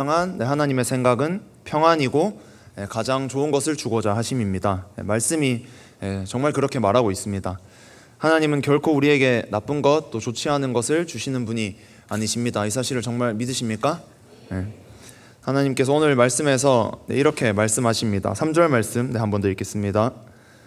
향한 하나님의 생각은 평안이고 가장 좋은 것을 주고자 하심입니다. 말씀이 정말 그렇게 말하고 있습니다. 하나님은 결코 우리에게 나쁜 것, 또 좋지 않은 것을 주시는 분이 아니십니다. 이 사실을 정말 믿으십니까? 하나님께서 오늘 말씀에서 이렇게 말씀하십니다. 3절 말씀 한번 더 읽겠습니다.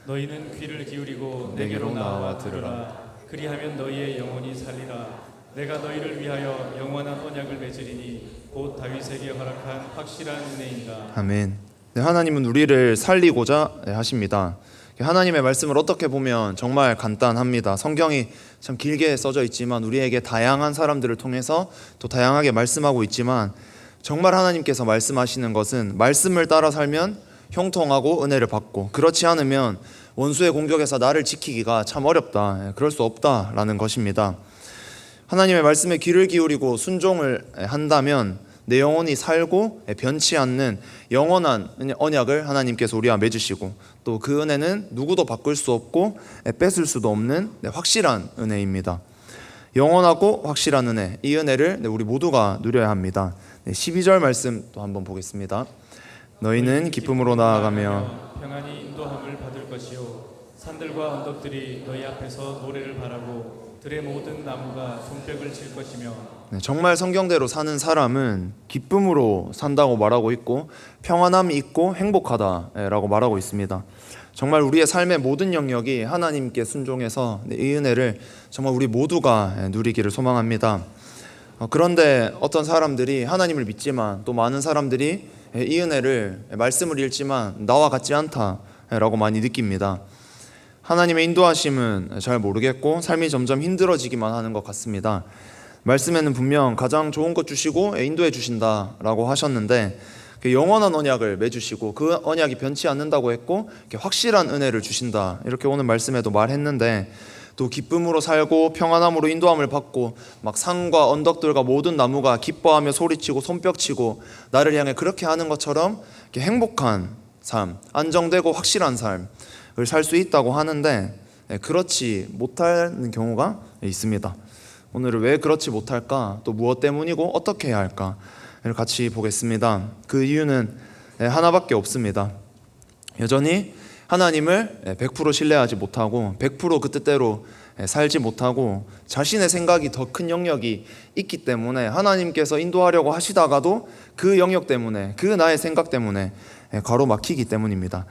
너희는 귀를 기울이고 내게로 나와 들으라. 그리하면 너희의 영혼이 살리라. 내가 너희를 위하여 영원한 언약을 맺으리니 곧 다윗에게 허락한 확실한 은혜이다. 아멘. 하나님은 우리를 살리고자 하십니다. 하나님의 말씀을 어떻게 보면 정말 간단합니다. 성경이 참 길게 써져 있지만 우리에게 다양한 사람들을 통해서 또 다양하게 말씀하고 있지만 정말 하나님께서 말씀하시는 것은 말씀을 따라 살면 형통하고 은혜를 받고 그렇지 않으면 원수의 공격에서 나를 지키기가 참 어렵다. 그럴 수 없다라는 것입니다. 하나님의 말씀에 귀를 기울이고 순종을 한다면 내 영혼이 살고 변치 않는 영원한 언약을 하나님께서 우리와 맺으시고 또 그 은혜는 누구도 바꿀 수 없고 뺏을 수도 없는 확실한 은혜입니다. 영원하고 확실한 은혜, 이 은혜를 우리 모두가 누려야 합니다. 12절 말씀 또 한번 보겠습니다. 너희는 기쁨으로 나아가며 평안히 인도함을 받을 것이요 산들과 언덕들이 너희 앞에서 노래를 바라고 들의 모든 나무가 손뼉을 칠 것이며. 정말 성경대로 사는 사람은 기쁨으로 산다고 말하고 있고 평안함이 있고 행복하다라고 말하고 있습니다. 정말 우리의 삶의 모든 영역이 하나님께 순종해서 이 은혜를 정말 우리 모두가 누리기를 소망합니다. 그런데 어떤 사람들이 하나님을 믿지만 또 많은 사람들이 이 은혜를 말씀을 읽지만 나와 같지 않다라고 많이 느낍니다. 하나님의 인도하심은 잘 모르겠고 삶이 점점 힘들어지기만 하는 것 같습니다. 말씀에는 분명 가장 좋은 것 주시고 인도해 주신다라고 하셨는데 영원한 언약을 맺으시고 그 언약이 변치 않는다고 했고 확실한 은혜를 주신다 이렇게 오늘 말씀에도 말했는데 또 기쁨으로 살고 평안함으로 인도함을 받고 막 산과 언덕들과 모든 나무가 기뻐하며 소리치고 손뼉치고 나를 향해 그렇게 하는 것처럼 행복한 삶, 안정되고 확실한 삶을 살 수 있다고 하는데 그렇지 못하는 경우가 있습니다. 오늘은 왜 그렇지 못할까? 또 무엇 때문이고 어떻게 해야 할까? 를 같이 보겠습니다. 그 이유는 하나밖에 없습니다. 여전히 하나님을 100% 신뢰하지 못하고 100% 그 뜻대로 살지 못하고 자신의 생각이 더 큰 영역이 있기 때문에 하나님께서 인도하려고 하시다가도 그 영역 때문에 그 나의 생각 때문에 가로막히기 때문입니다.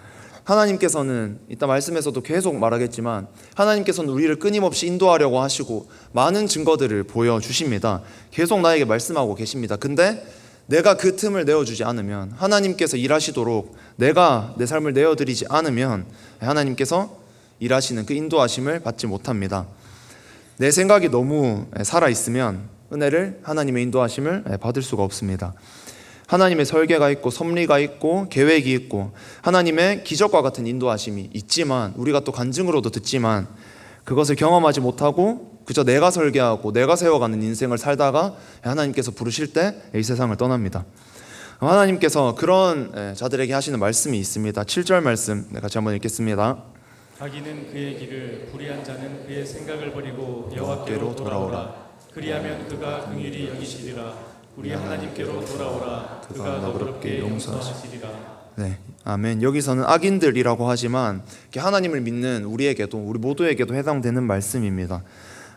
하나님께서는 이따 말씀에서도 계속 말하겠지만 하나님께서는 우리를 끊임없이 인도하려고 하시고 많은 증거들을 보여주십니다. 계속 나에게 말씀하고 계십니다. 근데 내가 그 틈을 내어주지 않으면 하나님께서 일하시도록 내가 내 삶을 내어드리지 않으면 하나님께서 일하시는 그 인도하심을 받지 못합니다. 내 생각이 너무 살아있으면 은혜를 하나님의 인도하심을 받을 수가 없습니다. 하나님의 설계가 있고 섭리가 있고 계획이 있고 하나님의 기적과 같은 인도하심이 있지만 우리가 또 간증으로도 듣지만 그것을 경험하지 못하고 그저 내가 설계하고 내가 세워가는 인생을 살다가 하나님께서 부르실 때 이 세상을 떠납니다. 하나님께서 그런 자들에게 하시는 말씀이 있습니다. 7절 말씀 같이 한번 읽겠습니다. 악인은 그의 길을, 불의한 자는 그의 생각을 버리고 여호와께로 돌아오라. 그리하면 그가 긍휼히 여기시리라. 우리 하나님께로 돌아오라. 그가 너그럽게 용서하시리라. 네, 아멘. 여기서는 악인들이라고 하지만 하나님을 믿는 우리에게도 우리 모두에게도 해당되는 말씀입니다.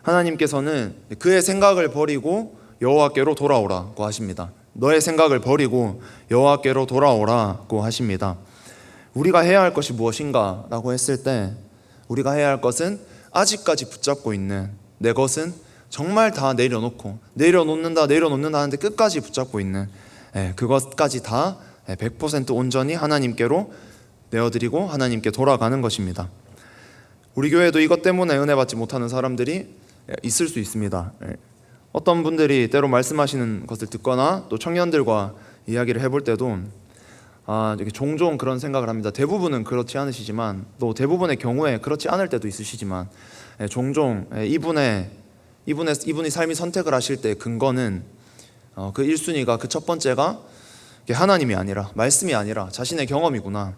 하나님께서는 그의 생각을 버리고 여호와께로 돌아오라고 하십니다. 너의 생각을 버리고 여호와께로 돌아오라고 하십니다. 우리가 해야 할 것이 무엇인가 라고 했을 때 우리가 해야 할 것은 아직까지 붙잡고 있는 내 것은 정말 다 내려놓는다 하는데 끝까지 붙잡고 있는 그것까지 다 100% 온전히 하나님께로 내어드리고 하나님께 돌아가는 것입니다. 우리 교회도 이것 때문에 은혜 받지 못하는 사람들이 있을 수 있습니다. 어떤 분들이 때로 말씀하시는 것을 듣거나 또 청년들과 이야기를 해볼 때도 종종 그런 생각을 합니다. 대부분은 그렇지 않으시지만 또 대부분의 경우에 그렇지 않을 때도 있으시지만 종종 이분이 삶이 선택을 하실 때 근거는 그 1순위가 그 첫 번째가 하나님이 아니라 말씀이 아니라 자신의 경험이구나,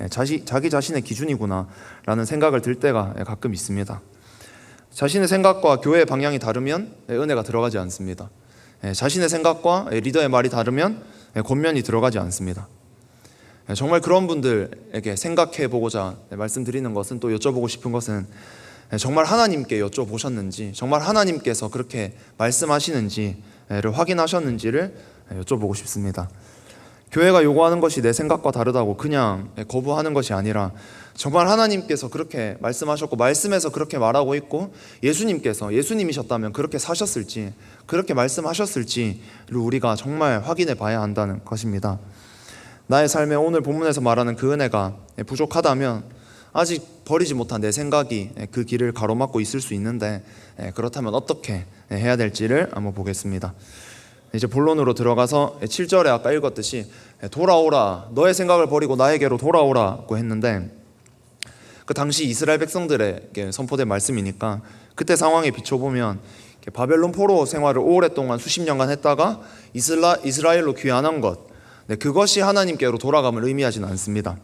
자기 자신의 기준이구나 라는 생각을 들 때가 가끔 있습니다. 자신의 생각과 교회의 방향이 다르면 은혜가 들어가지 않습니다. 자신의 생각과 리더의 말이 다르면 권면이 들어가지 않습니다. 정말 그런 분들에게 생각해 보고자 말씀드리는 것은, 또 여쭤보고 싶은 것은, 정말 하나님께 여쭤보셨는지, 정말 하나님께서 그렇게 말씀하시는지를 확인하셨는지를 여쭤보고 싶습니다. 교회가 요구하는 것이 내 생각과 다르다고 그냥 거부하는 것이 아니라, 정말 하나님께서 그렇게 말씀하셨고 말씀에서 그렇게 말하고 있고, 예수님이셨다면 그렇게 사셨을지, 그렇게 말씀하셨을지를 우리가 정말 확인해 봐야 한다는 것입니다. 나의 삶에 오늘 본문에서 말하는 그 은혜가 부족하다면 아직 버리지 못한 내 생각이 그 길을 가로막고 있을 수 있는데, 그렇다면 어떻게 해야 될지를 한번 보겠습니다. 이제 본론으로 들어가서 7절에 아까 읽었듯이 돌아오라, 너의 생각을 버리고 나에게로 돌아오라고 했는데, 그 당시 이스라엘 백성들에게 선포된 말씀이니까 그때 상황에 비춰보면, 바벨론 포로 생활을 오랫동안 수십 년간 했다가 이스라엘로 귀환한 것, 그것이 하나님께로 돌아감을 의미하지는 않습니다.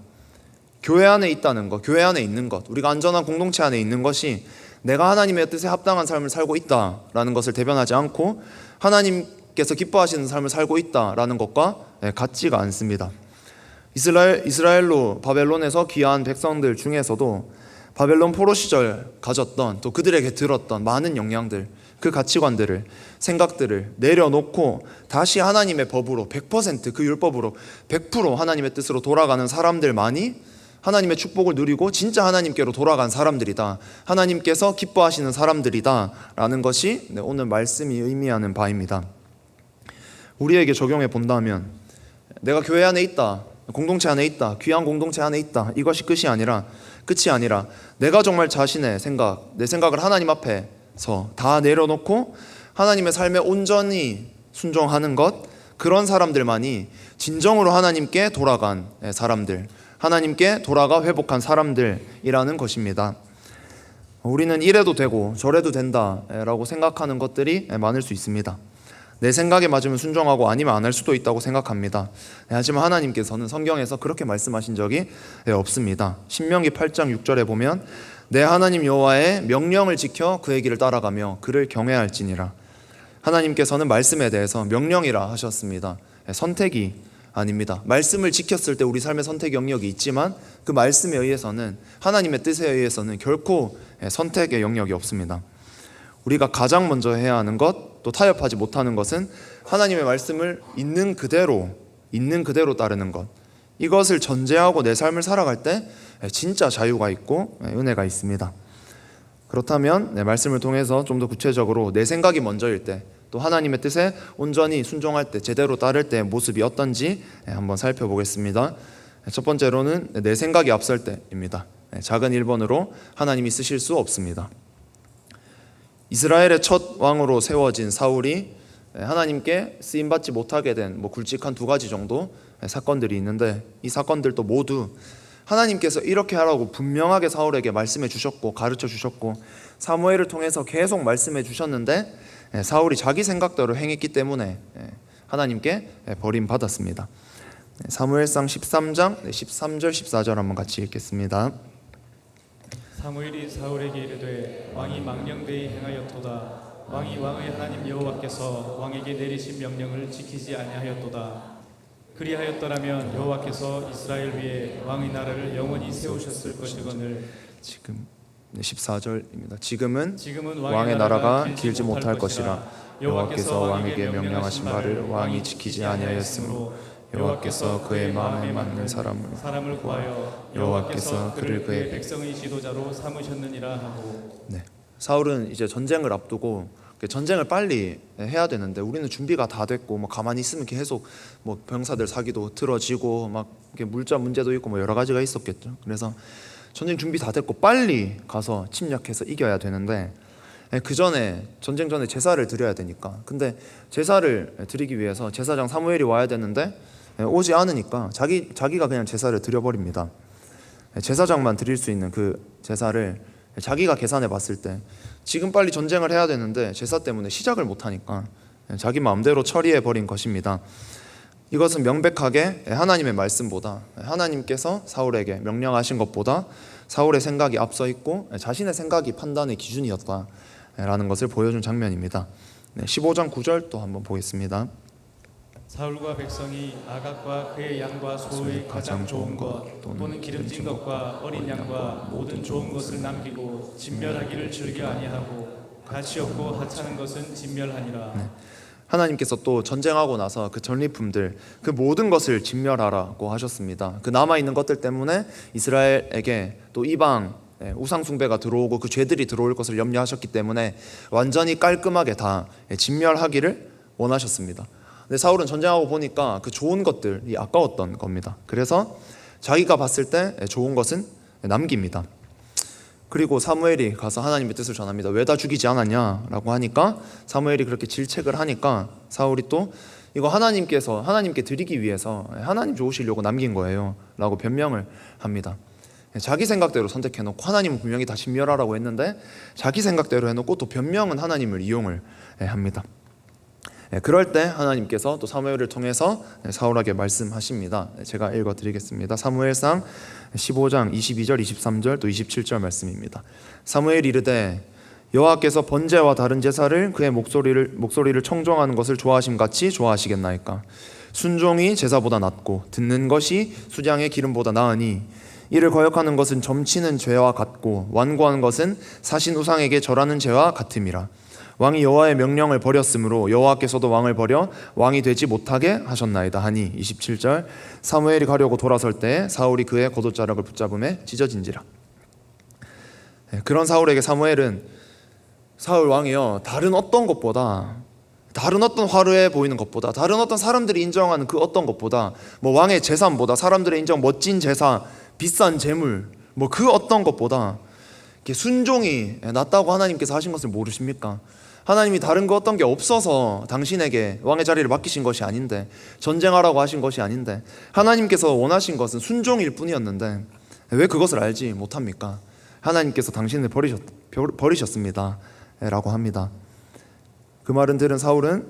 교회 안에 있다는 것, 교회 안에 있는 것, 우리가 안전한 공동체 안에 있는 것이 내가 하나님의 뜻에 합당한 삶을 살고 있다라는 것을 대변하지 않고, 하나님께서 기뻐하시는 삶을 살고 있다라는 것과 같지가 않습니다. 이스라엘로 바벨론에서 귀한 백성들 중에서도 바벨론 포로 시절 가졌던, 또 그들에게 들었던 많은 영향들, 그 가치관들을, 생각들을 내려놓고 다시 하나님의 법으로 100%, 그 율법으로 100% 하나님의 뜻으로 돌아가는 사람들만이 하나님의 축복을 누리고 진짜 하나님께로 돌아간 사람들이다, 하나님께서 기뻐하시는 사람들이다 라는 것이 오늘 말씀이 의미하는 바입니다. 우리에게 적용해 본다면, 내가 교회 안에 있다, 공동체 안에 있다, 귀한 공동체 안에 있다, 이것이 끝이 아니라 내가 정말 자신의 생각, 내 생각을 하나님 앞에서 다 내려놓고 하나님의 삶에 온전히 순종하는 것, 그런 사람들만이 진정으로 하나님께 돌아간 사람들, 하나님께 돌아가 회복한 사람들이라는 것입니다. 우리는 이래도 되고 저래도 된다라고 생각하는 것들이 많을 수 있습니다. 내 생각에 맞으면 순종하고 아니면 안 할 수도 있다고 생각합니다. 하지만 하나님께서는 성경에서 그렇게 말씀하신 적이 없습니다. 신명기 8장 6절에 보면, 내 하나님 여호와의 명령을 지켜 그의 길을 따라가며 그를 경외할지니라. 하나님께서는 말씀에 대해서 명령이라 하셨습니다. 선택이 아닙니다. 말씀을 지켰을 때 우리 삶의 선택 영역이 있지만, 그 말씀에 의해서는, 하나님의 뜻에 의해서는 결코 선택의 영역이 없습니다. 우리가 가장 먼저 해야 하는 것, 또 타협하지 못하는 것은 하나님의 말씀을 있는 그대로 따르는 것, 이것을 전제하고 내 삶을 살아갈 때 진짜 자유가 있고 은혜가 있습니다. 그렇다면 말씀을 통해서 좀 더 구체적으로 내 생각이 먼저일 때, 또 하나님의 뜻에 온전히 순종할 때, 제대로 따를 때 모습이 어떤지 한번 살펴보겠습니다. 첫 번째로는 내 생각이 앞설 때입니다. 작은 1번으로 하나님이 쓰실 수 없습니다. 이스라엘의 첫 왕으로 세워진 사울이 하나님께 쓰임받지 못하게 된 굵직한 두 가지 정도 사건들이 있는데, 이 사건들도 모두 하나님께서 이렇게 하라고 분명하게 사울에게 말씀해 주셨고 가르쳐 주셨고 사무엘을 통해서 계속 말씀해 주셨는데, 사울이 자기 생각대로 행했기 때문에 하나님께 버림받았습니다. 사무엘상 13장 13절 14절 한번 같이 읽겠습니다. 사무엘이 사울에게 이르되 왕이 망령되이 행하였도다. 왕이 왕의 하나님 여호와께서 왕에게 내리신 명령을 지키지 아니하였도다. 그리하였더라면 여호와께서 이스라엘 위에 왕의 나라를 영원히 세우셨을 것이거늘. 지금 14절입니다. 지금은 왕의 나라가 길지 못할 것이라. 여호와께서 왕에게 명령하신 바를 왕이 지키지 아니하였으므로 여호와께서 그의 마음에 맞는 사람을 구하여 여호와께서 그를 그의 백성의 지도자로 삼으셨느니라 하고. 사울은 이제 전쟁을 앞두고 전쟁을 빨리 해야 되는데, 우리는 준비가 다 됐고 가만히 있으면 계속 병사들 사기도 틀어지고 물자 문제도 있고 여러 가지가 있었겠죠. 그래서 전쟁 준비 다 됐고 빨리 가서 침략해서 이겨야 되는데, 그 전에 전쟁 전에 제사를 드려야 되니까, 근데 제사를 드리기 위해서 제사장 사무엘이 와야 되는데 오지 않으니까 자기가 그냥 제사를 드려버립니다. 제사장만 드릴 수 있는 그 제사를 자기가 계산해 봤을 때 지금 빨리 전쟁을 해야 되는데 제사 때문에 시작을 못하니까 자기 마음대로 처리해 버린 것입니다. 이것은 명백하게 하나님의 말씀보다, 하나님께서 사울에게 명령하신 것보다 사울의 생각이 앞서 있고 자신의 생각이 판단의 기준이었다라는 것을 보여준 장면입니다. 15장 9절 또 한번 보겠습니다. 사울과 백성이 아각과 그의 양과 소의 가장 좋은 것 또는 기름진 것과 어린 양과 모든 좋은 것을 남기고 진멸하기를 즐겨 아니하고 가치 없고 하찮은 것은 진멸하니라. 하나님께서 또 전쟁하고 나서 그 전리품들 그 모든 것을 진멸하라고 하셨습니다. 그 남아있는 것들 때문에 이스라엘에게 또 이방 우상 숭배가 들어오고 그 죄들이 들어올 것을 염려하셨기 때문에 완전히 깔끔하게 다 진멸하기를 원하셨습니다. 근데 사울은 전쟁하고 보니까 그 좋은 것들이 아까웠던 겁니다. 그래서 자기가 봤을 때 좋은 것은 남깁니다. 그리고 사무엘이 가서 하나님의 뜻을 전합니다. 왜 다 죽이지 않았냐라고 하니까 사무엘이 그렇게 질책을 하니까 사울이 또 이거 하나님께 드리기 위해서 하나님 좋으시려고 남긴 거예요 라고 변명을 합니다. 자기 생각대로 선택해놓고 하나님은 분명히 다 진멸하라고 했는데 자기 생각대로 해놓고 또 변명은 하나님을 이용을 합니다. 그럴 때 하나님께서 또 사무엘을 통해서 사울에게 말씀하십니다. 제가 읽어드리겠습니다. 사무엘상 15장 22절 23절 또 27절 말씀입니다. 사무엘이 이르되 여호와께서 번제와 다른 제사를 그의 목소리를 청종하는 것을 좋아하심같이 좋아하시겠나이까. 순종이 제사보다 낫고 듣는 것이 수장의 기름보다 나으니 이를 거역하는 것은 점치는 죄와 같고 완고한 것은 사신 우상에게 절하는 죄와 같음이라. 왕이 여호와의 명령을 버렸으므로 여호와께서도 왕을 버려 왕이 되지 못하게 하셨나이다 하니 27절 사무엘이 가려고 돌아설 때 사울이 그의 겉옷자락을 붙잡음에 찢어진지라. 그런 사울에게 사무엘은 사울 왕이여 다른 어떤 화려해 보이는 것보다 다른 어떤 사람들이 인정하는 그 어떤 것보다 뭐 왕의 재산보다 사람들의 인정 멋진 제사 비싼 재물 뭐 그 어떤 것보다 순종이 낫다고 하나님께서 하신 것을 모르십니까? 하나님이 다른 거 어떤 게 없어서 당신에게 왕의 자리를 맡기신 것이 아닌데 전쟁하라고 하신 것이 아닌데 하나님께서 원하신 것은 순종일 뿐이었는데 왜 그것을 알지 못합니까? 하나님께서 당신을 버리셨습니다 라고 합니다. 그 말은 들은 사울은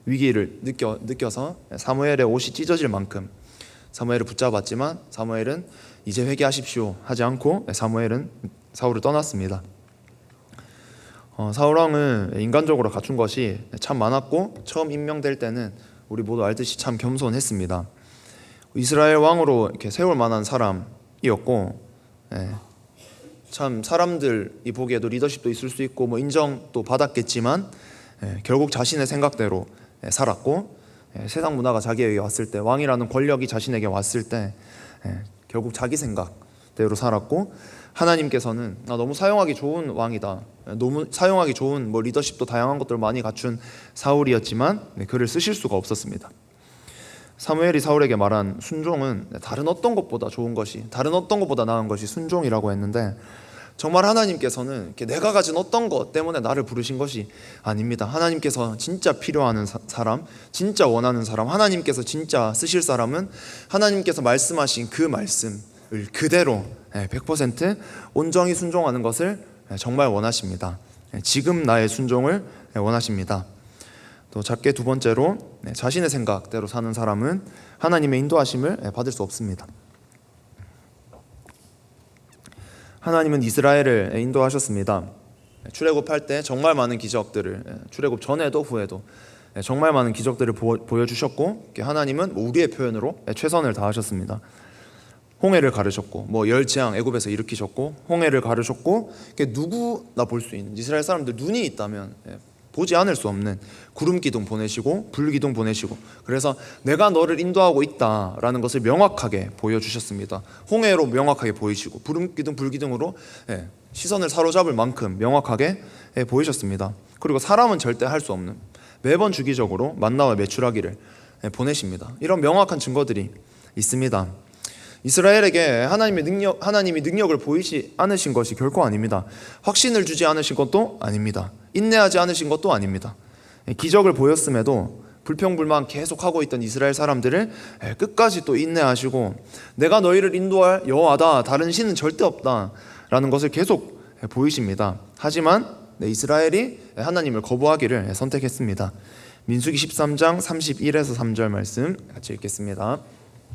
위기를 느껴서 사무엘의 옷이 찢어질 만큼 사무엘을 붙잡았지만 사무엘은 이제 회개하십시오 하지 않고 사울을 떠났습니다. 사울왕은 인간적으로 갖춘 것이 참 많았고 처음 임명될 때는 우리 모두 알듯이 참 겸손했습니다. 이스라엘 왕으로 이렇게 세울 만한 사람이었고 참 사람들이 보기에도 리더십도 있을 수 있고 뭐 인정도 받았겠지만 결국 자신의 생각대로 살았고 세상 문화가 자기에게 왔을 때 왕이라는 권력이 자신에게 왔을 때 결국 자기 생각대로 살았고 하나님께서는 너무 사용하기 좋은 왕이다. 너무 사용하기 좋은 뭐 리더십도 다양한 것들을 많이 갖춘 사울이었지만 그를 쓰실 수가 없었습니다. 사무엘이 사울에게 말한 순종은 다른 어떤 것보다 좋은 것이 다른 어떤 것보다 나은 것이 순종이라고 했는데 정말 하나님께서는 내가 가진 어떤 것 때문에 나를 부르신 것이 아닙니다. 하나님께서 진짜 필요한 사람, 진짜 원하는 사람, 하나님께서 진짜 쓰실 사람은 하나님께서 말씀하신 그 말씀을 그대로 100% 온전히 순종하는 것을 정말 원하십니다. 지금 나의 순종을 원하십니다. 또 작게 두 번째로 자신의 생각대로 사는 사람은 하나님의 인도하심을 받을 수 없습니다. 하나님은 이스라엘을 인도하셨습니다. 출애굽할 때 정말 많은 기적들을 출애굽 전에도 후에도 정말 많은 기적들을 보여주셨고 하나님은 우리의 표현으로 최선을 다하셨습니다. 홍해를 가르셨고 뭐 열재앙 애굽에서 일으키셨고 홍해를 가르셨고 누구나 볼 수 있는 이스라엘 사람들 눈이 있다면 보지 않을 수 없는 구름 기둥 보내시고 불 기둥 보내시고 그래서 내가 너를 인도하고 있다라는 것을 명확하게 보여주셨습니다. 홍해로 명확하게 보이시고 구름 기둥 불 기둥으로 시선을 사로잡을 만큼 명확하게 보이셨습니다. 그리고 사람은 절대 할 수 없는 매번 주기적으로 만나와 메추라기를 보내십니다. 이런 명확한 증거들이 있습니다. 이스라엘에게 하나님이 능력을 보이지 않으신 것이 결코 아닙니다. 확신을 주지 않으신 것도 아닙니다. 인내하지 않으신 것도 아닙니다. 기적을 보였음에도 불평불만 계속하고 있던 이스라엘 사람들을 끝까지 또 인내하시고 내가 너희를 인도할 여호와다 다른 신은 절대 없다 라는 것을 계속 보이십니다. 하지만 이스라엘이 하나님을 거부하기를 선택했습니다. 민수기 13장 31에서 3절 말씀 같이 읽겠습니다.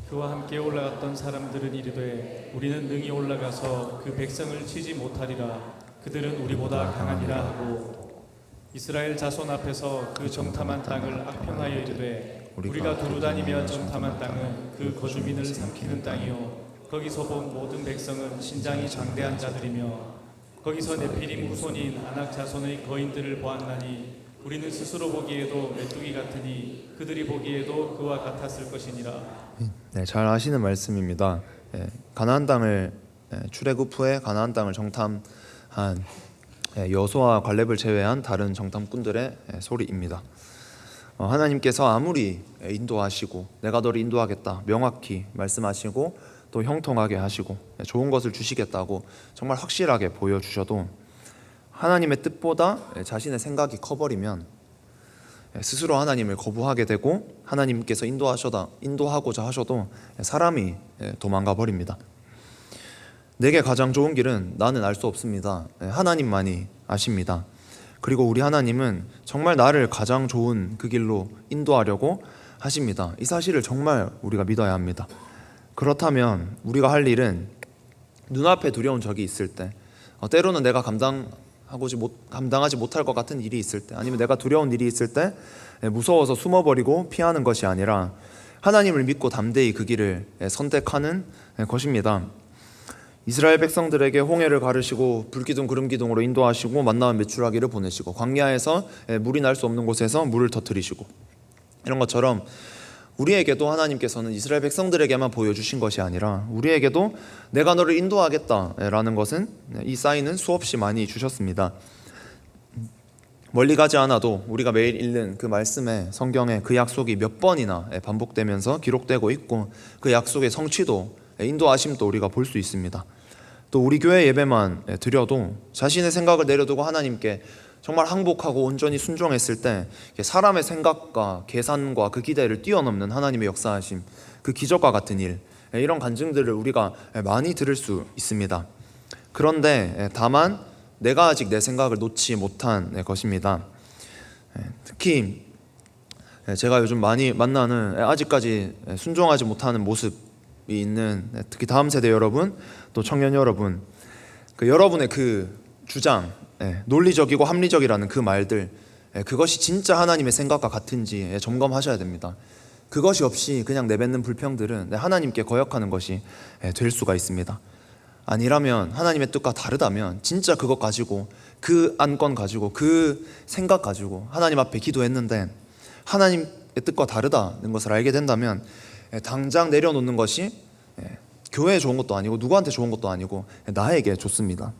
그와 함께 올라갔던 사람들은 이르되 우리는 능히 올라가서 그 백성을 치지 못하리라. 그들은 우리보다 강하니라 하고 이스라엘 자손 앞에서 그 정탐한 땅을 악평하여 이르되 우리가 두루 다니며 정탐한 땅은 그 거주민을 삼키는 땅이요 거기서 본 모든 백성은 신장이 장대한 자들이며 거기서 네피림 후손인 아낙 자손의 거인들을 보았나니 우리는 스스로 보기에도 메뚜기 같으니 그들이 보기에도 그와 같았을 것이니라. 네, 잘 아시는 말씀입니다. 가나안 땅을 출애굽 후에 가나안 땅을 정탐한 여호수아와 갈렙을 제외한 다른 정탐꾼들의 소리입니다. 하나님께서 아무리 인도하시고 내가 너를 인도하겠다 명확히 말씀하시고 또 형통하게 하시고 좋은 것을 주시겠다고 정말 확실하게 보여주셔도 하나님의 뜻보다 자신의 생각이 커버리면 스스로 하나님을 거부하게 되고 하나님께서 인도하고자 하셔도 사람이 도망가 버립니다. 내게 가장 좋은 길은 나는 알 수 없습니다. 하나님만이 아십니다. 그리고 우리 하나님은 정말 나를 가장 좋은 그 길로 인도하려고 하십니다. 이 사실을 정말 우리가 믿어야 합니다. 그렇다면 우리가 할 일은 눈앞에 두려운 적이 있을 때, 때로는 내가 감당하지 못할 것 같은 일이 있을 때, 아니면 내가 두려운 일이 있을 때 무서워서 숨어버리고 피하는 것이 아니라 하나님을 믿고 담대히 그 길을 선택하는 것입니다. 이스라엘 백성들에게 홍해를 가르시고 불기둥 구름기둥으로 인도하시고 만나와 메추라기를 보내시고 광야에서 물이 날 수 없는 곳에서 물을 터뜨리시고 이런 것처럼 우리에게도 하나님께서는 이스라엘 백성들에게만 보여주신 것이 아니라 우리에게도 내가 너를 인도하겠다라는 것은 이 사인은 수없이 많이 주셨습니다. 멀리 가지 않아도 우리가 매일 읽는 그 말씀에 성경에 그 약속이 몇 번이나 반복되면서 기록되고 있고 그 약속의 성취도 인도하심도 우리가 볼 수 있습니다. 또 우리 교회 예배만 드려도 자신의 생각을 내려두고 하나님께 정말 항복하고 온전히 순종했을 때 사람의 생각과 계산과 그 기대를 뛰어넘는 하나님의 역사하심, 그 기적과 같은 일, 이런 간증들을 우리가 많이 들을 수 있습니다. 그런데 다만 내가 아직 내 생각을 놓지 못한 것입니다. 특히 제가 요즘 많이 만나는 아직까지 순종하지 못하는 모습이 있는 특히 다음 세대 여러분, 또 청년 여러분, 여러분의 그 주장, 논리적이고 합리적이라는 그 말들, 그것이 진짜 하나님의 생각과 같은지 점검하셔야 됩니다. 그것이 없이 그냥 내뱉는 불평들은 하나님께 거역하는 것이 될 수가 있습니다. 아니라면 하나님의 뜻과 다르다면 진짜 그것 가지고 그 안건 가지고 그 생각 가지고 하나님 앞에 기도했는데 하나님의 뜻과 다르다는 것을 알게 된다면 당장 내려놓는 것이 교회에 좋은 것도 아니고 누구한테 좋은 것도 아니고 나에게 좋습니다.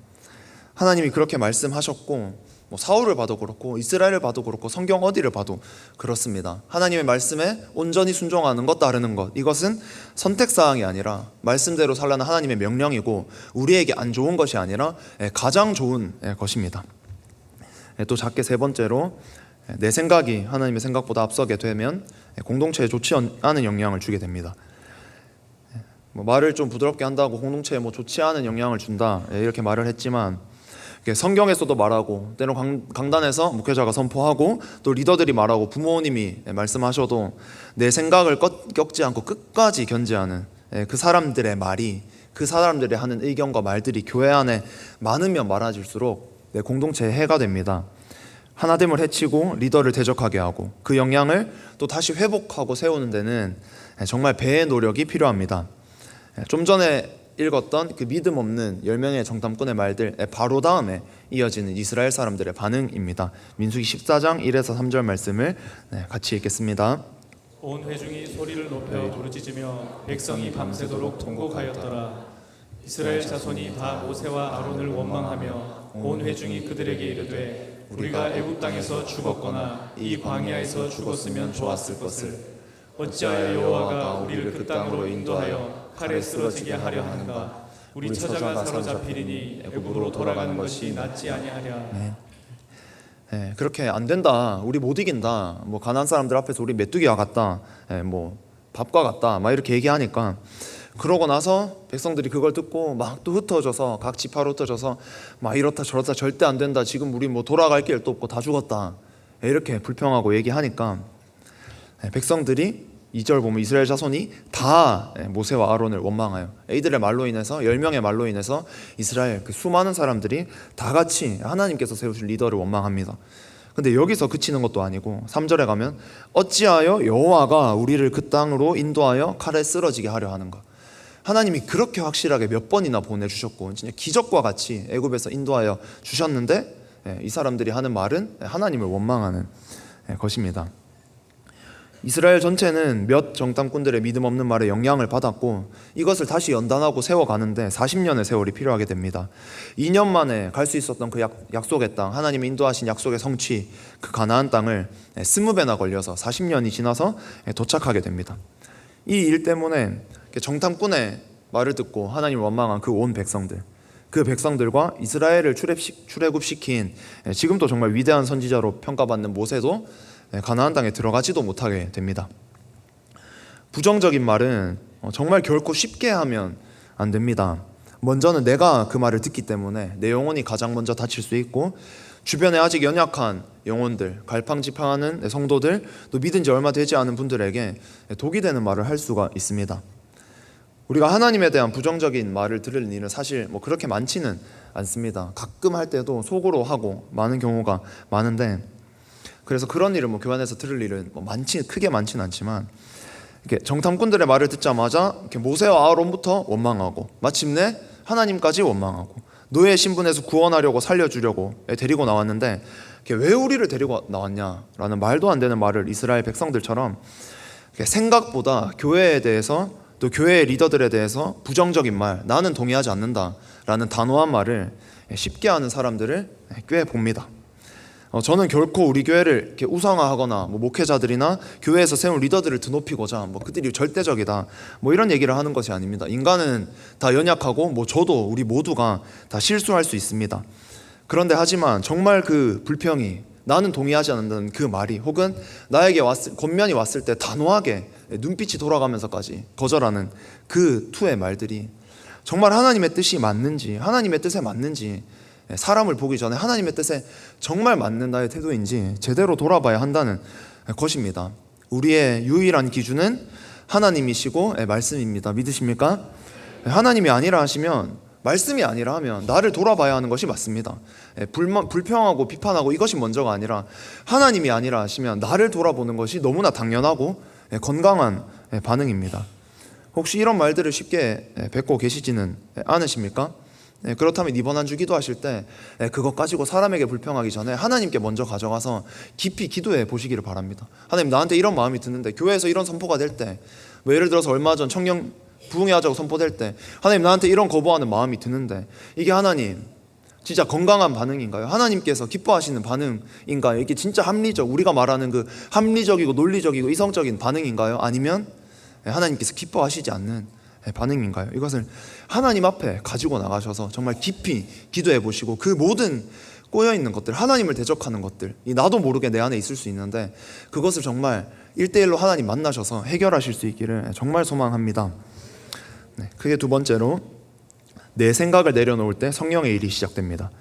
하나님이 그렇게 말씀하셨고 사울을 봐도 그렇고 이스라엘을 봐도 그렇고 성경 어디를 봐도 그렇습니다. 하나님의 말씀에 온전히 순종하는 것, 따르는 것, 이것은 선택사항이 아니라 말씀대로 살라는 하나님의 명령이고 우리에게 안 좋은 것이 아니라 가장 좋은 것입니다. 또 작게 세 번째로 내 생각이 하나님의 생각보다 앞서게 되면 공동체에 좋지 않은 영향을 주게 됩니다. 말을 좀 부드럽게 한다고 공동체에 좋지 않은 영향을 준다 이렇게 말을 했지만 성경에서도 말하고 때로 강단에서 목회자가 선포하고 또 리더들이 말하고 부모님이 말씀하셔도 내 생각을 꺾지 않고 끝까지 견지하는 그 사람들의 말이, 그 사람들이 하는 의견과 말들이 교회 안에 많으면 많아질수록 내 공동체에 해가 됩니다. 하나됨을 해치고 리더를 대적하게 하고 그 영향을 또 다시 회복하고 세우는 데는 정말 배의 노력이 필요합니다. 좀 전에 읽었던 그 믿음 없는 10명의 정탐꾼의 말들 바로 다음에 이어지는 이스라엘 사람들의 반응입니다. 민수기 14장 1에서 3절 말씀을 같이 읽겠습니다. 온 회중이 소리를 높여 부르짖으며 백성이 밤새도록 통곡하였더라. 이스라엘 자손이 다 모세와 아론을 원망하며 온 회중이 그들에게 이르되 우리가 애굽 땅에서 죽었거나 이 광야에서 죽었으면 좋았을 것을 어찌하여 여호와가 우리를 그 땅으로 인도하여 칼에 쓰러지게 하려 하는가. 우리 처자가 사로잡히리니 애굽으로 돌아가는 것이 낫지 아니하랴. 그렇게 안 된다, 우리 못 이긴다, 가나안 사람들 앞에서 우리 메뚜기와 같다, 밥과 같다 이렇게 얘기하니까 그러고 나서 백성들이 그걸 듣고 막 또 흩어져서 각 지파로 흩어져서 이렇다 저렇다 절대 안 된다, 지금 우리 돌아갈 길도 없고 다 죽었다 이렇게 불평하고 얘기하니까 백성들이 2절 보면 이스라엘 자손이 다 모세와 아론을 원망하여 이들의 말로 인해서 10명의 말로 인해서 이스라엘 그 수많은 사람들이 다 같이 하나님께서 세우신 리더를 원망합니다. 근데 여기서 그치는 것도 아니고 3절에 가면 어찌하여 여호와가 우리를 그 땅으로 인도하여 칼에 쓰러지게 하려 하는가. 하나님이 그렇게 확실하게 몇 번이나 보내주셨고 진짜 기적과 같이 애굽에서 인도하여 주셨는데 이 사람들이 하는 말은 하나님을 원망하는 것입니다. 이스라엘 전체는 몇 정탐꾼들의 믿음 없는 말에 영향을 받았고 이것을 다시 연단하고 세워가는데 40년의 세월이 필요하게 됩니다. 2년 만에 갈 수 있었던 그 약속의 땅, 하나님이 인도하신 약속의 성취, 그 가나안 땅을 20배나 걸려서 40년이 지나서 도착하게 됩니다. 이 일 때문에 정탐꾼의 말을 듣고 하나님을 원망한 그 온 백성들, 그 백성들과 이스라엘을 출애굽시킨 지금도 정말 위대한 선지자로 평가받는 모세도 가나안 땅에 들어가지도 못하게 됩니다. 부정적인 말은 정말 결코 쉽게 하면 안 됩니다. 먼저는 내가 그 말을 듣기 때문에 내 영혼이 가장 먼저 다칠 수 있고 주변에 아직 연약한 영혼들, 갈팡지팡하는 성도들, 또 믿은 지 얼마 되지 않은 분들에게 독이 되는 말을 할 수가 있습니다. 우리가 하나님에 대한 부정적인 말을 들을 일은 사실 그렇게 많지는 않습니다. 가끔 할 때도 속으로 하고 많은 경우가 많은데, 그래서 그런 일을 교회 안에서 들을 일은 크게 많지는 않지만 이렇게 정탐꾼들의 말을 듣자마자 이렇게 모세와 아론부터 원망하고 마침내 하나님까지 원망하고 노예 신분에서 구원하려고 살려주려고 데리고 나왔는데 왜 우리를 데리고 나왔냐라는 말도 안 되는 말을 이스라엘 백성들처럼 생각보다 교회에 대해서 또 교회의 리더들에 대해서 부정적인 말, 나는 동의하지 않는다라는 단호한 말을 쉽게 하는 사람들을 꽤 봅니다. 저는 결코 우리 교회를 이렇게 우상화하거나 목회자들이나 교회에서 세운 리더들을 드높이고자 그들이 절대적이다 이런 얘기를 하는 것이 아닙니다. 인간은 다 연약하고 저도 우리 모두가 다 실수할 수 있습니다. 그런데 하지만 정말 그 불평이, 나는 동의하지 않는다는 그 말이, 혹은 나에게 권면이 왔을 때 단호하게 눈빛이 돌아가면서까지 거절하는 그 투의 말들이 정말 하나님의 뜻이 맞는지, 하나님의 뜻에 맞는지, 사람을 보기 전에 하나님의 뜻에 정말 맞는 나의 태도인지 제대로 돌아봐야 한다는 것입니다. 우리의 유일한 기준은 하나님이시고 말씀입니다. 믿으십니까? 하나님이 아니라 하시면, 말씀이 아니라 하면 나를 돌아봐야 하는 것이 맞습니다. 불평하고 비판하고 이것이 먼저가 아니라 하나님이 아니라 하시면 나를 돌아보는 것이 너무나 당연하고 건강한 반응입니다. 혹시 이런 말들을 쉽게 뱉고 계시지는 않으십니까? 그렇다면 이번 한 주 기도하실 때 그것 가지고 사람에게 불평하기 전에 하나님께 먼저 가져가서 깊이 기도해 보시기를 바랍니다. 하나님, 나한테 이런 마음이 드는데, 교회에서 이런 선포가 될 때, 예를 들어서 얼마 전 청년 부흥회하자고 선포될 때 하나님, 나한테 이런 거부하는 마음이 드는데 이게 하나님 진짜 건강한 반응인가요? 하나님께서 기뻐하시는 반응인가요? 이게 진짜 우리가 말하는 그 합리적이고 논리적이고 이성적인 반응인가요? 아니면 하나님께서 기뻐하시지 않는 반응인가요? 이것을 하나님 앞에 가지고 나가셔서 정말 깊이 기도해 보시고, 그 모든 꼬여있는 것들, 하나님을 대적하는 것들, 나도 모르게 내 안에 있을 수 있는데 그것을 정말 1대1로 하나님 만나셔서 해결하실 수 있기를 정말 소망합니다. 그게 두 번째로, 내 생각을 내려놓을 때 성령의 일이 시작됩니다.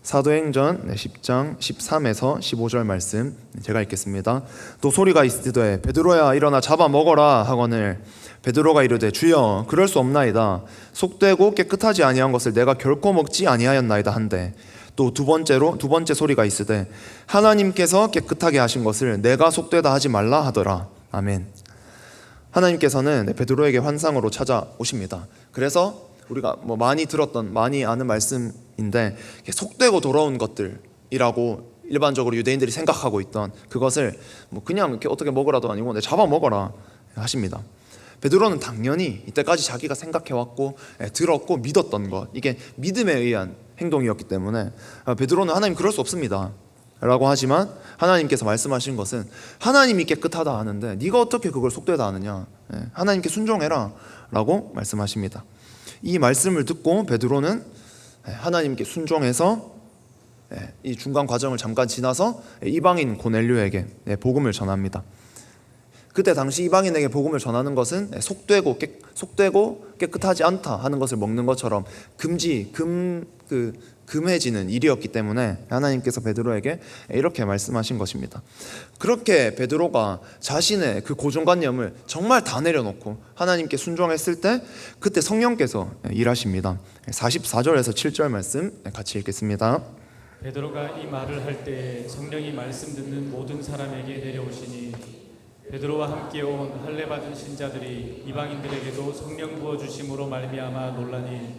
사도행전 10장 13에서 15절 말씀 제가 읽겠습니다. 또 소리가 있으되 베드로야 일어나 잡아 먹어라 하거늘 베드로가 이르되 주여 그럴 수 없나이다. 속되고 깨끗하지 아니한 것을 내가 결코 먹지 아니하였나이다 한데, 또 두 번째 소리가 있으되 하나님께서 깨끗하게 하신 것을 내가 속되다 하지 말라 하더라. 아멘. 하나님께서는 베드로에게 환상으로 찾아오십니다. 그래서 우리가 많이 아는 말씀인데, 속되고 더러운 것들이라고 일반적으로 유대인들이 생각하고 있던 그것을 그냥 이렇게 어떻게 먹으라도 아니고 잡아 먹어라 하십니다. 베드로는 당연히 이때까지 자기가 생각해왔고 들었고 믿었던 것, 이게 믿음에 의한 행동이었기 때문에 베드로는 하나님 그럴 수 없습니다 라고 하지만, 하나님께서 말씀하신 것은 하나님이 깨끗하다 하는데 네가 어떻게 그걸 속되다 하느냐, 하나님께 순종해라 라고 말씀하십니다. 이 말씀을 듣고 베드로는 하나님께 순종해서 이 중간 과정을 잠깐 지나서 이방인 고넬료에게 복음을 전합니다. 그때 당시 이방인에게 복음을 전하는 것은 속되고 깨끗하지 않다 하는 것을 먹는 것처럼 금해지는 일이었기 때문에 하나님께서 베드로에게 이렇게 말씀하신 것입니다. 그렇게 베드로가 자신의 그 고정관념을 정말 다 내려놓고 하나님께 순종했을 때, 그때 성령께서 일하십니다. 44절에서 7절 말씀 같이 읽겠습니다. 베드로가 이 말을 할 때에 성령이 말씀 듣는 모든 사람에게 내려오시니 베드로와 함께 온 할례 받은 신자들이 이방인들에게도 성령 부어 주심으로 말미암아 놀라니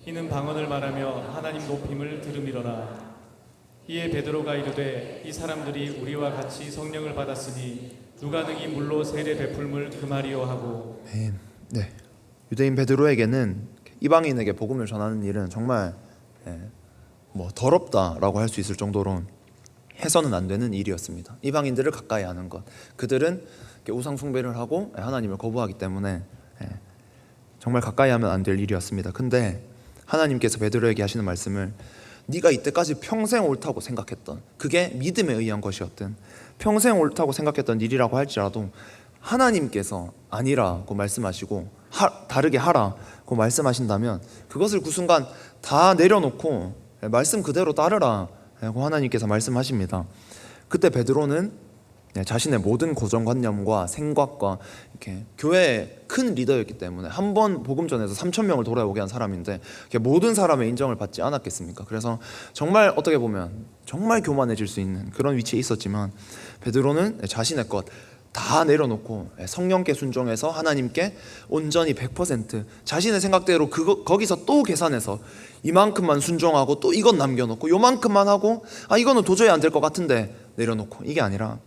이는 방언을 말하며 하나님 높임을 들음이로라. 이에 베드로가 이르되 이 사람들이 우리와 같이 성령을 받았으니 누가 능히 물로 세례 베풀물 그 말이요 하고. 네, 유대인 베드로에게는 이방인에게 복음을 전하는 일은 정말 더럽다라고 할 수 있을 정도로 해서는 안 되는 일이었습니다. 이방인들을 가까이 하는 것, 그들은 우상 숭배를 하고 하나님을 거부하기 때문에 정말 가까이 하면 안 될 일이었습니다. 근데 하나님께서 베드로에게 하시는 말씀을 네가 이때까지 평생 옳다고 생각했던, 그게 믿음에 의한 것이었든 평생 옳다고 생각했던 일이라고 할지라도 하나님께서 아니라고 말씀하시고 다르게 하라고 말씀하신다면 그것을 그 순간 다 내려놓고 말씀 그대로 따르라고 하나님께서 말씀하십니다. 그때 베드로는 자신의 모든 고정관념과 생각과 이렇게 교회의 큰 리더였기 때문에 한 번 복음 전해서 3,000명을 돌아오게 한 사람인데 모든 사람의 인정을 받지 않았겠습니까? 그래서 정말 어떻게 보면 정말 교만해질 수 있는 그런 위치에 있었지만 베드로는 자신의 것 다 내려놓고 성령께 순종해서 하나님께 온전히 100% 자신의 생각대로 거기서 또 계산해서 이만큼만 순종하고 또 이건 남겨놓고 요만큼만 하고 이거는 도저히 안 될 것 같은데 내려놓고, 이게 아니라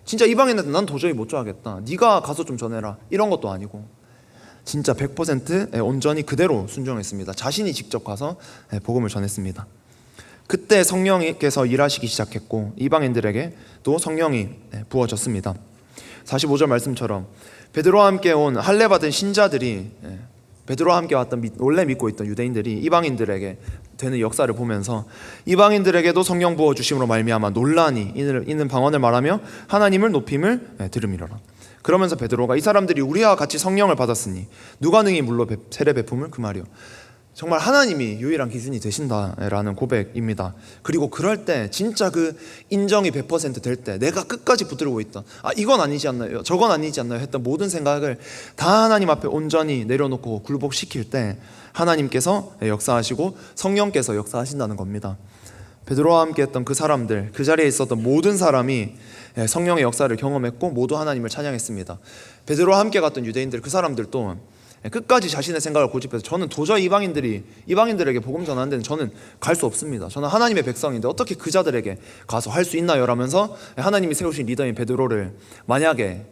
진짜 이방인한테 난 도저히 못 좋아하겠다, 네가 가서 좀 전해라, 이런 것도 아니고 진짜 100% 온전히 그대로 순종했습니다. 자신이 직접 가서 복음을 전했습니다. 그때 성령께서 일하시기 시작했고 이방인들에게 또 성령이 부어졌습니다. 45절 말씀처럼 베드로와 함께 온 할례 받은 신자들이, 베드로와 함께 왔던 원래 믿고 있던 유대인들이 이방인들에게 되는 역사를 보면서 이방인들에게도 성령 부어 주심으로 말미암아 놀라니 이는 방언을 말하며 하나님을 높임을 들음이로라. 그러면서 베드로가 이 사람들이 우리와 같이 성령을 받았으니 누가 능히 물로 세례 베품을 그 말이요. 정말 하나님이 유일한 기준이 되신다라는 고백입니다. 그리고 그럴 때 진짜 그 인정이 100% 될 때 내가 끝까지 붙들고 있던 이건 아니지 않나요? 저건 아니지 않나요? 했던 모든 생각을 다 하나님 앞에 온전히 내려놓고 굴복시킬 때 하나님께서 역사하시고 성령께서 역사하신다는 겁니다. 베드로와 함께 했던 그 사람들, 그 자리에 있었던 모든 사람이 성령의 역사를 경험했고 모두 하나님을 찬양했습니다. 베드로와 함께 갔던 유대인들, 그 사람들도 끝까지 자신의 생각을 고집해서 저는 도저히 이방인들에게 복음 전하는 데는 저는 갈 수 없습니다. 저는 하나님의 백성인데 어떻게 그 자들에게 가서 할 수 있나요? 라면서 하나님이 세우신 리더인 베드로를 만약에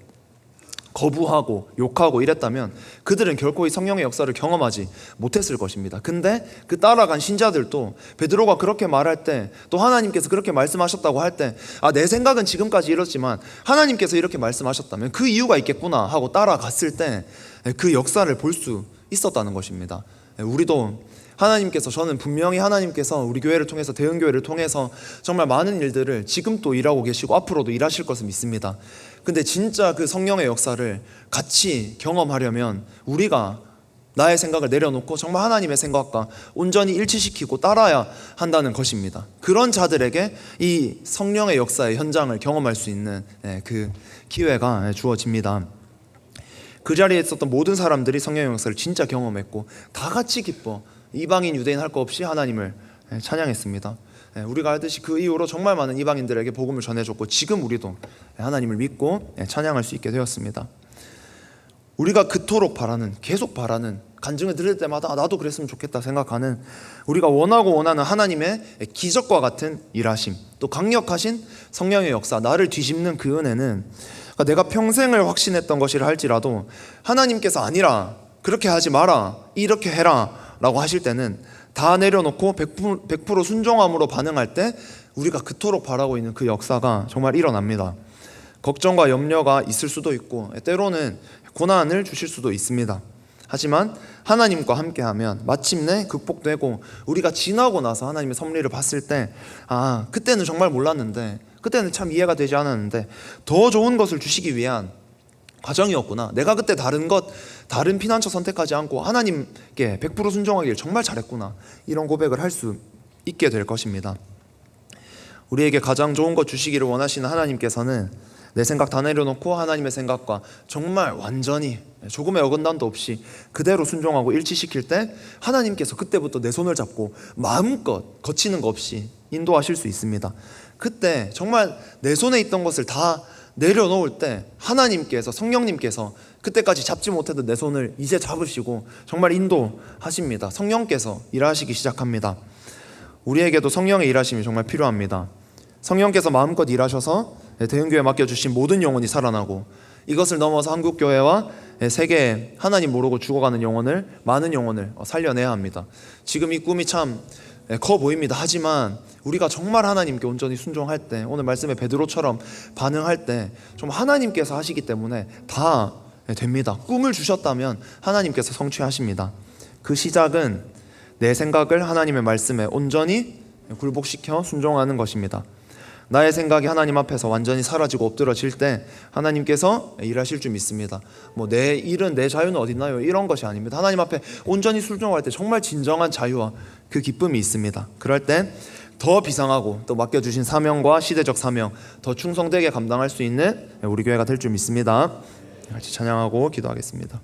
거부하고 욕하고 이랬다면 그들은 결코 이 성령의 역사를 경험하지 못했을 것입니다. 근데 그 따라간 신자들도 베드로가 그렇게 말할 때, 또 하나님께서 그렇게 말씀하셨다고 할 때 내 생각은 지금까지 이렇지만 하나님께서 이렇게 말씀하셨다면 그 이유가 있겠구나 하고 따라갔을 때 그 역사를 볼 수 있었다는 것입니다. 우리도 하나님께서, 저는 분명히 하나님께서 우리 교회를 통해서, 대흥교회를 통해서 정말 많은 일들을 지금 또 일하고 계시고 앞으로도 일하실 것을 믿습니다. 근데 진짜 그 성령의 역사를 같이 경험하려면 우리가 나의 생각을 내려놓고 정말 하나님의 생각과 온전히 일치시키고 따라야 한다는 것입니다. 그런 자들에게 이 성령의 역사의 현장을 경험할 수 있는 그 기회가 주어집니다. 그 자리에 있었던 모든 사람들이 성령의 역사를 진짜 경험했고 다 같이 기뻐 이방인 유대인 할 거 없이 하나님을 찬양했습니다. 우리가 알듯이 그 이후로 정말 많은 이방인들에게 복음을 전해줬고 지금 우리도 하나님을 믿고 찬양할 수 있게 되었습니다. 우리가 그토록 바라는, 계속 바라는, 간증을 들을 때마다 나도 그랬으면 좋겠다 생각하는, 우리가 원하고 원하는 하나님의 기적과 같은 일하심, 또 강력하신 성령의 역사, 나를 뒤집는 그 은혜는 내가 평생을 확신했던 것이라 할지라도 하나님께서 아니라, 그렇게 하지 마라, 이렇게 해라 라고 하실 때는 다 내려놓고 100% 순종함으로 반응할 때 우리가 그토록 바라고 있는 그 역사가 정말 일어납니다. 걱정과 염려가 있을 수도 있고 때로는 고난을 주실 수도 있습니다. 하지만 하나님과 함께하면 마침내 극복되고 우리가 지나고 나서 하나님의 섭리를 봤을 때 그때는 정말 몰랐는데, 그때는 참 이해가 되지 않았는데 더 좋은 것을 주시기 위한 과정이었구나, 내가 그때 다른 피난처 선택하지 않고 하나님께 100% 순종하길 정말 잘했구나, 이런 고백을 할 수 있게 될 것입니다. 우리에게 가장 좋은 것 주시기를 원하시는 하나님께서는 내 생각 다 내려놓고 하나님의 생각과 정말 완전히 조금의 어긋남도 없이 그대로 순종하고 일치시킬 때 하나님께서 그때부터 내 손을 잡고 마음껏 거치는 거 없이 인도하실 수 있습니다. 그때 정말 내 손에 있던 것을 다 내려놓을 때 하나님께서, 성령님께서 그때까지 잡지 못했던 내 손을 이제 잡으시고 정말 인도하십니다. 성령께서 일하시기 시작합니다. 우리에게도 성령의 일하심이 정말 필요합니다. 성령께서 마음껏 일하셔서 대흥교회에 맡겨주신 모든 영혼이 살아나고, 이것을 넘어서 한국교회와 세계에 하나님 모르고 죽어가는 영혼을, 많은 영혼을 살려내야 합니다. 지금 이 꿈이 참 커 보입니다. 하지만 우리가 정말 하나님께 온전히 순종할 때, 오늘 말씀의 베드로처럼 반응할 때 좀 하나님께서 하시기 때문에 다 됩니다. 꿈을 주셨다면 하나님께서 성취하십니다. 그 시작은 내 생각을 하나님의 말씀에 온전히 굴복시켜 순종하는 것입니다. 나의 생각이 하나님 앞에서 완전히 사라지고 엎드러질 때 하나님께서 일하실 줄 믿습니다. 뭐 내 일은, 내 자유는 어디 있나요? 이런 것이 아닙니다. 하나님 앞에 온전히 순종할 때 정말 진정한 자유와 그 기쁨이 있습니다. 그럴 때 더 비상하고 또 맡겨주신 사명과 시대적 사명 더 충성되게 감당할 수 있는 우리 교회가 될 줄 믿습니다. 같이 찬양하고 기도하겠습니다.